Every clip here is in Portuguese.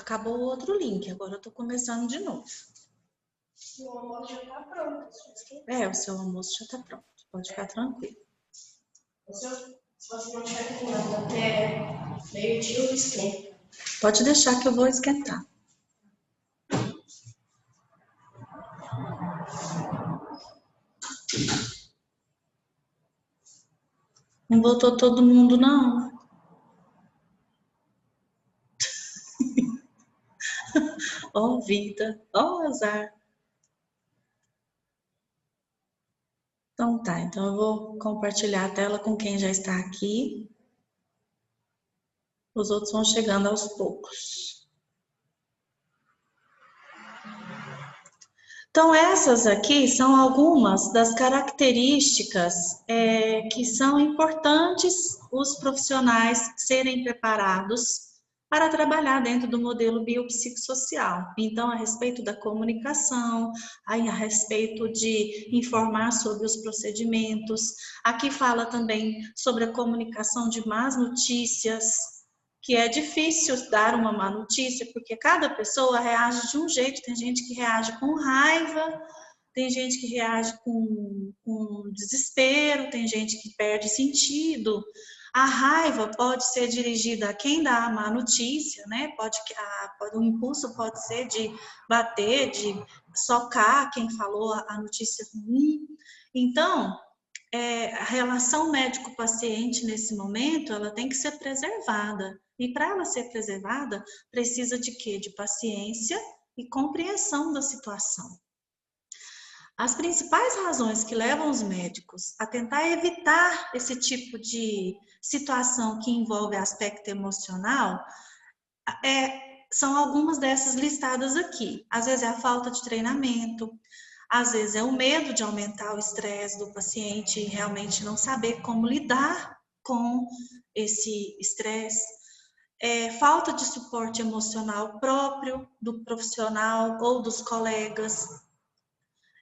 acabou o outro link, agora eu tô começando de novo. O almoço já tá pronto. O seu almoço já tá pronto, pode ficar tranquilo. Se você não tiver terminado até meio-dia, eu esquento. Pode deixar que eu vou esquentar. Não voltou todo mundo, não? Ó vida, ó azar. Então tá, então eu vou compartilhar a tela com quem já está aqui. Os outros vão chegando aos poucos. Então essas aqui são algumas das características que são importantes os profissionais serem preparados para trabalhar dentro do modelo biopsicossocial. Então, a respeito da comunicação, a respeito de informar sobre os procedimentos. Aqui fala também sobre a comunicação de más notícias, que é difícil dar uma má notícia, porque cada pessoa reage de um jeito. Tem gente que reage com raiva, tem gente que reage com desespero, tem gente que perde sentido. A raiva pode ser dirigida a quem dá a má notícia, né? O impulso pode ser de bater, de socar quem falou a notícia ruim. Então, a relação médico-paciente nesse momento, ela tem que ser preservada. E para ela ser preservada, precisa de quê? De paciência e compreensão da situação. As principais razões que levam os médicos a tentar evitar esse tipo de situação que envolve aspecto emocional são algumas dessas listadas aqui. Às vezes é a falta de treinamento, às vezes é o medo de aumentar o estresse do paciente e realmente não saber como lidar com esse estresse. Falta de suporte emocional próprio do profissional ou dos colegas.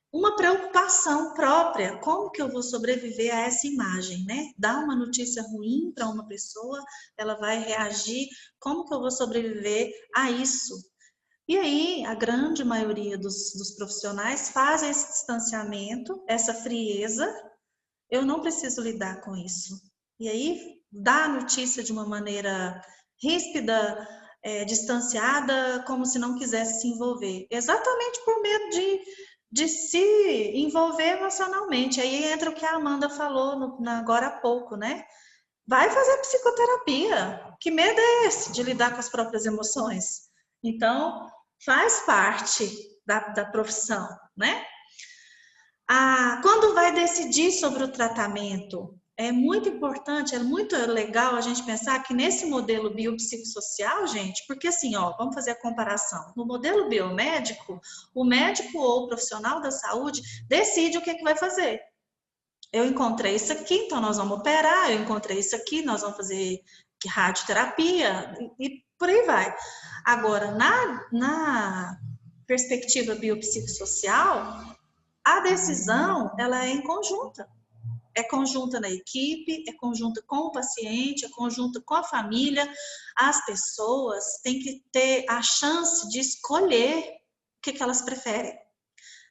Uma preocupação própria, como que eu vou sobreviver a essa imagem, né? Dar uma notícia ruim para uma pessoa, ela vai reagir, como que eu vou sobreviver a isso? E aí, a grande maioria dos profissionais fazem esse distanciamento, essa frieza, eu não preciso lidar com isso. E aí, dá a notícia de uma maneira ríspida, distanciada, como se não quisesse se envolver. Exatamente por medo de se envolver emocionalmente. Aí entra o que a Amanda falou agora há pouco, né? Vai fazer psicoterapia. Que medo é esse de lidar com as próprias emoções? Então, faz parte da profissão, né? Quando vai decidir sobre o tratamento, é muito importante, é muito legal a gente pensar que nesse modelo biopsicossocial, gente, porque assim, vamos fazer a comparação. No modelo biomédico, o médico ou o profissional da saúde decide o que vai fazer. Eu encontrei isso aqui, então nós vamos operar, eu encontrei isso aqui, nós vamos fazer radioterapia e por aí vai. Agora, na perspectiva biopsicossocial, a decisão, ela é em conjunta. É conjunta na equipe, é conjunta com o paciente, é conjunta com a família. As pessoas têm que ter a chance de escolher o que elas preferem.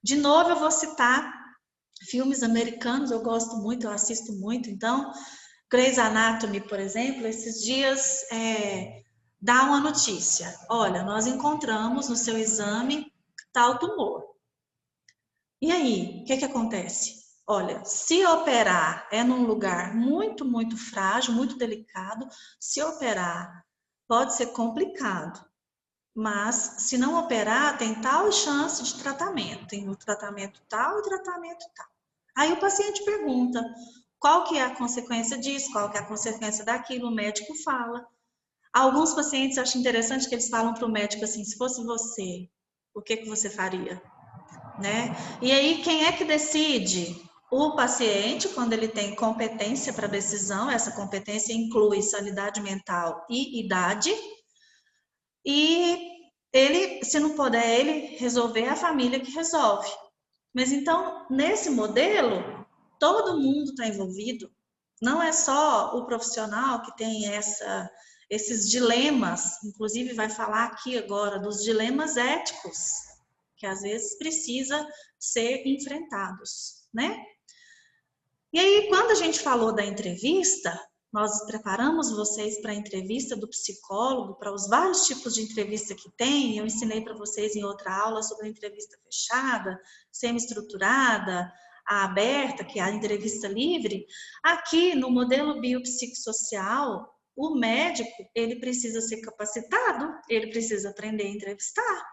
De novo, eu vou citar filmes americanos, eu gosto muito, eu assisto muito. Então, Grey's Anatomy, por exemplo, esses dias dá uma notícia. Olha, nós encontramos no seu exame tal tumor. E aí, o que acontece? Olha, se operar é num lugar muito, muito frágil, muito delicado, se operar pode ser complicado, mas se não operar, tem tal chance de tratamento, tem o tratamento tal e tratamento tal. Aí o paciente pergunta, qual que é a consequência disso, qual que é a consequência daquilo, o médico fala. Alguns pacientes acham interessante que eles falam para o médico assim, se fosse você, o que você faria? Né? E aí, quem é que decide? O paciente, quando ele tem competência para decisão, essa competência inclui sanidade mental e idade, e ele, se não puder ele resolver, é a família que resolve. Mas então, nesse modelo, todo mundo está envolvido, não é só o profissional que tem esses dilemas, inclusive vai falar aqui agora dos dilemas éticos, que às vezes precisa ser enfrentados, né? E aí, quando a gente falou da entrevista, nós preparamos vocês para a entrevista do psicólogo, para os vários tipos de entrevista que tem. Eu ensinei para vocês em outra aula sobre a entrevista fechada, semi-estruturada, a aberta, que é a entrevista livre. Aqui, no modelo biopsicossocial, o médico, ele precisa ser capacitado, ele precisa aprender a entrevistar.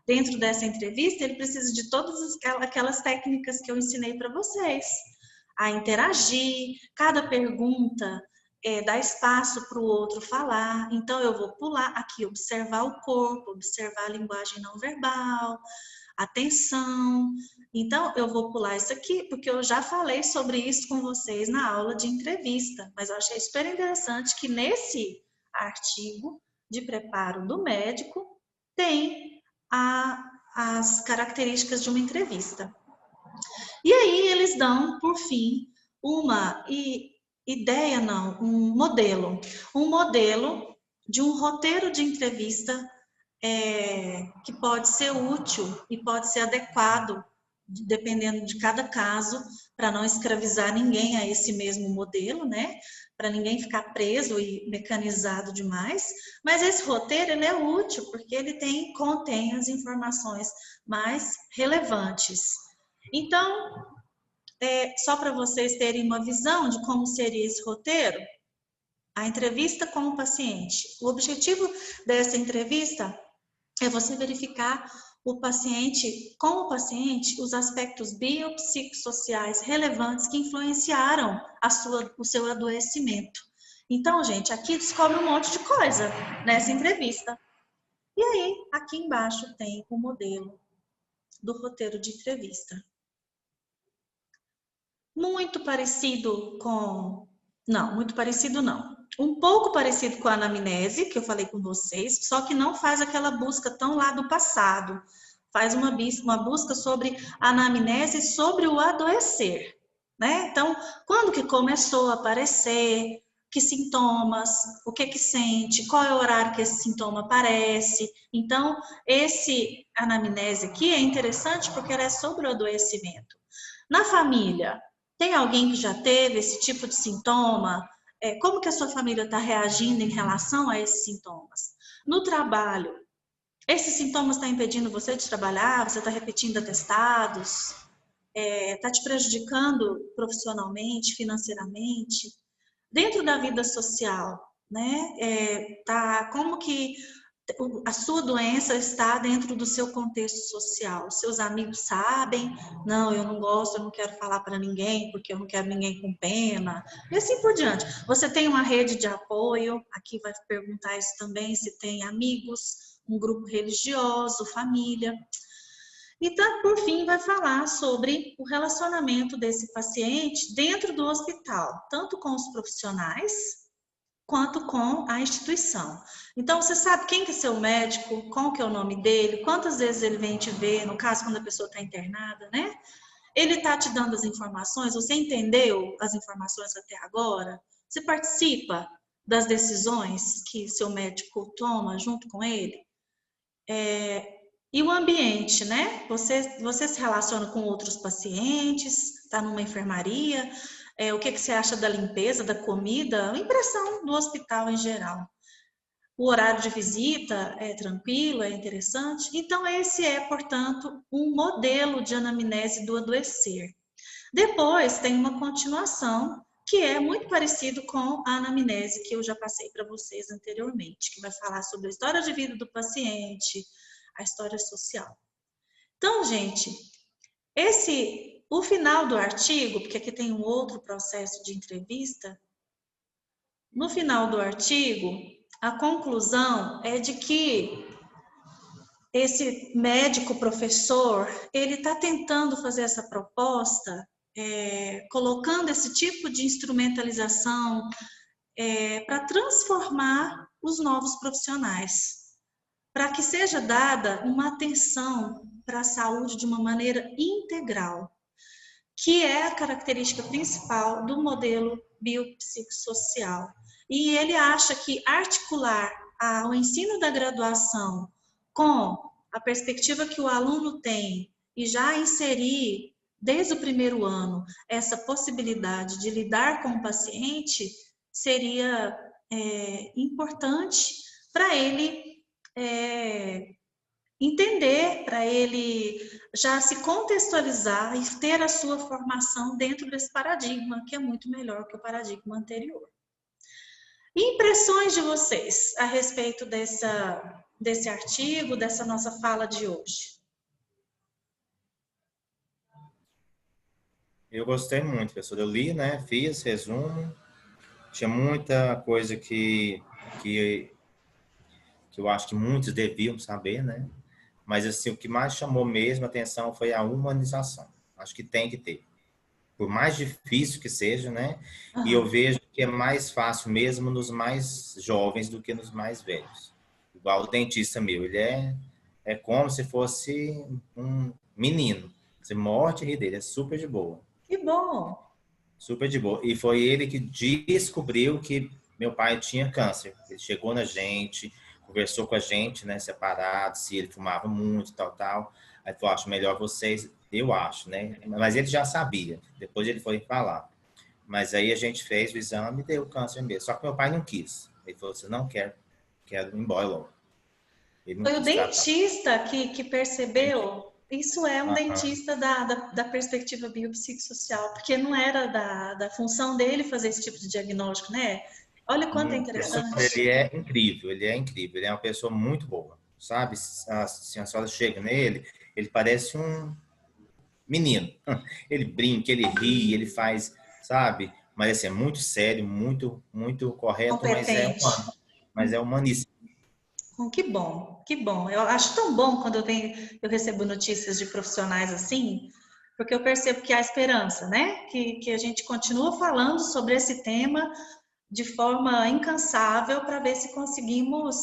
Dentro dessa entrevista, ele precisa de todas aquelas técnicas que eu ensinei para vocês. A interagir, cada pergunta dá espaço para o outro falar. Então, eu vou pular aqui, observar o corpo, observar a linguagem não verbal, atenção. Então, eu vou pular isso aqui, porque eu já falei sobre isso com vocês na aula de entrevista. Mas eu achei super interessante que nesse artigo de preparo do médico tem as características de uma entrevista. E aí eles dão, por fim, uma ideia, não, um modelo de um roteiro de entrevista que pode ser útil e pode ser adequado, dependendo de cada caso, para não escravizar ninguém a esse mesmo modelo, né? Para ninguém ficar preso e mecanizado demais. Mas esse roteiro ele é útil porque ele contém as informações mais relevantes. Então, só para vocês terem uma visão de como seria esse roteiro, a entrevista com o paciente. O objetivo dessa entrevista é você verificar com o paciente os aspectos biopsicossociais relevantes que influenciaram o seu adoecimento. Então, gente, aqui descobre um monte de coisa nessa entrevista. E aí, aqui embaixo tem o modelo do roteiro de entrevista. Muito parecido com... Não, muito parecido não. Um pouco parecido com a anamnese, que eu falei com vocês, só que não faz aquela busca tão lá do passado. Faz uma busca sobre a anamnese, sobre o adoecer, né? Então, quando que começou a aparecer, que sintomas, o que sente, qual é o horário que esse sintoma aparece. Então, esse anamnese aqui é interessante porque ela é sobre o adoecimento. Na família, tem alguém que já teve esse tipo de sintoma? Como que a sua família está reagindo em relação a esses sintomas? No trabalho, esses sintomas estão impedindo você de trabalhar? Você está repetindo atestados? Está te prejudicando profissionalmente, financeiramente? Dentro da vida social, né? Como que a sua doença está dentro do seu contexto social. Seus amigos sabem, não, eu não gosto, eu não quero falar para ninguém, porque eu não quero ninguém com pena, e assim por diante. Você tem uma rede de apoio, aqui vai perguntar isso também, se tem amigos, um grupo religioso, família. E por fim vai falar sobre o relacionamento desse paciente dentro do hospital, tanto com os profissionais, quanto com a instituição. Então, você sabe quem que é seu médico, qual que é o nome dele, quantas vezes ele vem te ver, no caso, quando a pessoa está internada, né? Ele está te dando as informações, você entendeu as informações até agora? Você participa das decisões que seu médico toma junto com ele? E o ambiente, né? Você se relaciona com outros pacientes, está numa enfermaria, o que você acha da limpeza, da comida, a impressão do hospital em geral. O horário de visita é tranquilo, é interessante. Então, esse é, portanto, um modelo de anamnese do adoecer. Depois, tem uma continuação, que é muito parecido com a anamnese que eu já passei para vocês anteriormente, que vai falar sobre a história de vida do paciente, a história social. Então, gente, o final do artigo, porque aqui tem um outro processo de entrevista, no final do artigo, a conclusão é de que esse médico professor, ele está tentando fazer essa proposta, colocando esse tipo de instrumentalização para transformar os novos profissionais, para que seja dada uma atenção para a saúde de uma maneira integral, que é a característica principal do modelo biopsicossocial. E ele acha que articular o ensino da graduação com a perspectiva que o aluno tem e já inserir desde o primeiro ano essa possibilidade de lidar com o paciente seria importante para ele entender, para ele já se contextualizar e ter a sua formação dentro desse paradigma, que é muito melhor que o paradigma anterior. Impressões de vocês a respeito desse artigo, dessa nossa fala de hoje? Eu gostei muito, professor. Eu li, né? Fiz resumo. Tinha muita coisa que eu acho que muitos deviam saber, né? Mas, assim, o que mais chamou mesmo a atenção foi a humanização. Acho que tem que ter. Por mais difícil que seja, né? E eu vejo que é mais fácil mesmo nos mais jovens do que nos mais velhos. Igual o dentista meu, ele é como se fosse um menino. Você morre e ri dele, é super de boa. Que bom! Super de boa. E foi ele que descobriu que meu pai tinha câncer. Ele chegou na gente, conversou com a gente, né, separado, se ele fumava muito, tal, tal. Aí falou, acho melhor vocês, eu acho, né? Mas ele já sabia. Depois ele foi falar. Mas aí a gente fez o exame e deu câncer mesmo. Só que meu pai não quis. Ele falou assim, não quero ir embora logo. Ele não Foi o quis tratar. dentista que percebeu? Isso é um Aham. dentista da perspectiva biopsicossocial, porque não era da função dele fazer esse tipo de diagnóstico, né? Olha quanto é Professor, interessante. ele é incrível, ele é uma pessoa muito boa, sabe? Se a senhora chega nele, ele parece um menino. Ele brinca, ele ri, ele faz, sabe? Mas assim, é muito sério, muito, muito correto, mas é Competente. humano, mas é humaníssimo. Que bom, que bom. Eu acho tão bom quando eu recebo notícias de profissionais assim, porque eu percebo que há esperança, né? Que a gente continua falando sobre esse tema de forma incansável para ver se conseguimos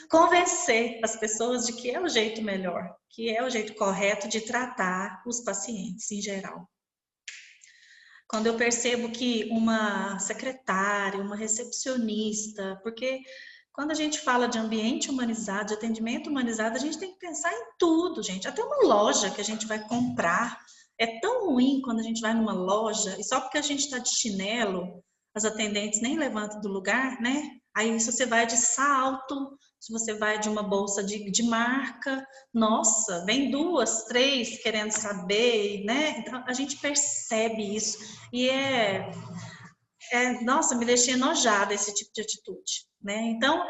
convencer as pessoas de que é o jeito melhor, que é o jeito correto de tratar os pacientes em geral. Quando eu percebo que uma secretária, uma recepcionista, porque quando a gente fala de ambiente humanizado, de atendimento humanizado, a gente tem que pensar em tudo, gente. Até uma loja que a gente vai comprar. É tão ruim quando a gente vai numa loja e só porque a gente está de chinelo, as atendentes nem levantam do lugar, né? Aí se você vai de salto, se você vai de uma bolsa de marca, nossa, vem duas, três querendo saber, né? Então a gente percebe isso e nossa, me deixa enojada esse tipo de atitude, né? Então,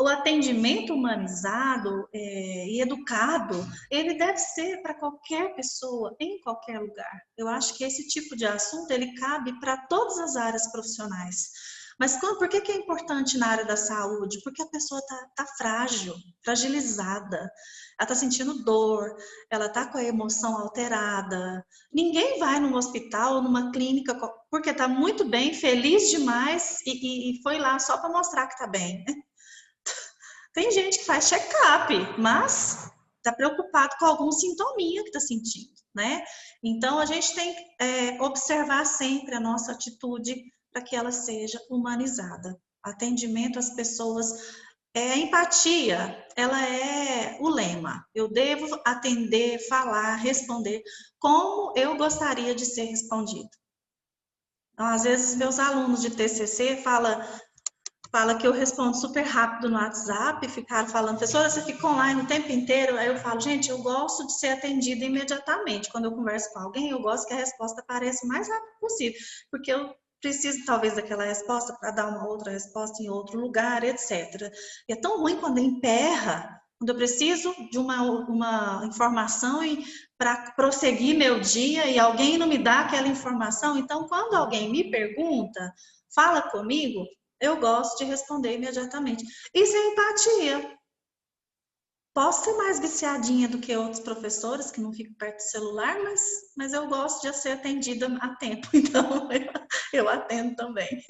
o atendimento humanizado e educado, ele deve ser para qualquer pessoa, em qualquer lugar. Eu acho que esse tipo de assunto, ele cabe para todas as áreas profissionais. Mas por que é importante na área da saúde? Porque a pessoa tá frágil, fragilizada, ela está sentindo dor, ela está com a emoção alterada. Ninguém vai num hospital, numa clínica, porque está muito bem, feliz demais e foi lá só para mostrar que está bem. Tem gente que faz check-up, mas está preocupado com algum sintominha que está sentindo, né? Então, a gente tem que observar sempre a nossa atitude para que ela seja humanizada. Atendimento às pessoas, empatia, ela é o lema. Eu devo atender, falar, responder como eu gostaria de ser respondido. Então, às vezes, meus alunos de TCC fala que eu respondo super rápido no WhatsApp, ficaram falando, professora, você fica online o tempo inteiro? Aí eu falo, gente, eu gosto de ser atendida imediatamente. Quando eu converso com alguém, eu gosto que a resposta apareça o mais rápido possível, porque eu preciso talvez daquela resposta para dar uma outra resposta em outro lugar, etc. E é tão ruim quando emperra, quando eu preciso de uma informação para prosseguir meu dia e alguém não me dá aquela informação. Então, quando alguém me pergunta, fala comigo, eu gosto de responder imediatamente. Isso é empatia. Posso ser mais viciadinha do que outros professores que não ficam perto do celular, mas eu gosto de ser atendida a tempo, então eu atendo também.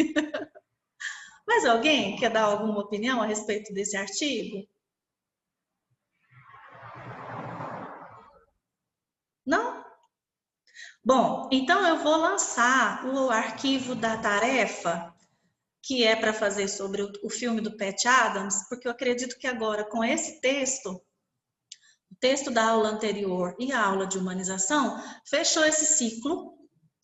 Mas alguém quer dar alguma opinião a respeito desse artigo? Não? Bom, então eu vou lançar o arquivo da tarefa, que é para fazer sobre o filme do Pat Adams, porque eu acredito que agora, com esse texto, o texto da aula anterior e a aula de humanização, fechou esse ciclo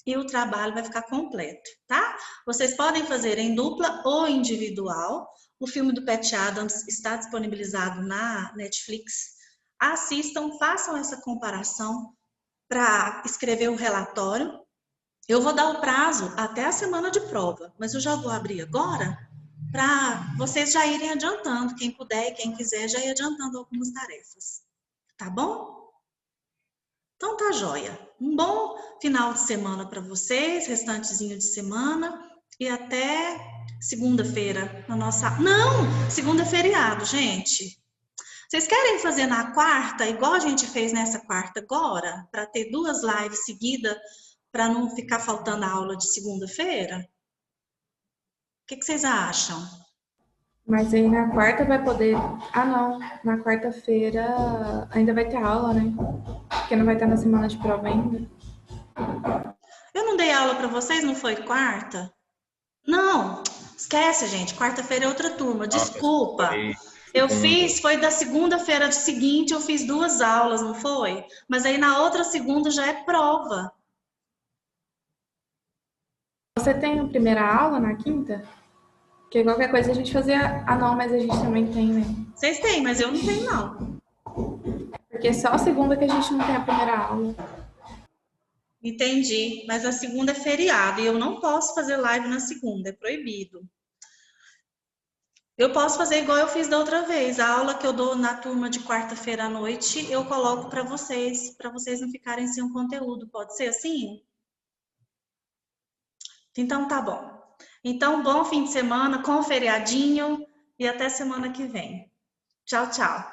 e o trabalho vai ficar completo, tá? Vocês podem fazer em dupla ou individual. O filme do Pat Adams está disponibilizado na Netflix. Assistam, façam essa comparação para escrever o relatório. Eu vou dar o prazo até a semana de prova, mas eu já vou abrir agora para vocês já irem adiantando, quem puder e quem quiser já ir adiantando algumas tarefas. Tá bom? Então tá joia. Um bom final de semana para vocês, restantezinho de semana e até segunda-feira na nossa... Não, segunda é feriado, gente. Vocês querem fazer na quarta, igual a gente fez nessa quarta agora, para ter 2 lives seguidas, para não ficar faltando a aula de segunda-feira? O que vocês acham? Mas aí na quarta vai poder... Ah, não. Na quarta-feira ainda vai ter aula, né? Porque não vai estar na semana de prova ainda. Eu não dei aula para vocês, não foi quarta? Não, esquece, gente. Quarta-feira é outra turma. Desculpa. Eu fiz, foi da segunda-feira seguinte, eu fiz 2 aulas, não foi? Mas aí na outra segunda já é prova. Você tem a primeira aula na quinta? Porque qualquer coisa a gente fazia... Ah, não, mas a gente também tem, né? Vocês têm, mas eu não tenho, não. Porque só a segunda que a gente não tem a primeira aula. Entendi, mas a segunda é feriado e eu não posso fazer live na segunda, é proibido. Eu posso fazer igual eu fiz da outra vez. A aula que eu dou na turma de quarta-feira à noite, eu coloco para vocês não ficarem sem o conteúdo. Pode ser assim? Então tá bom. Então, bom fim de semana com o feriadinho e até semana que vem. Tchau, tchau.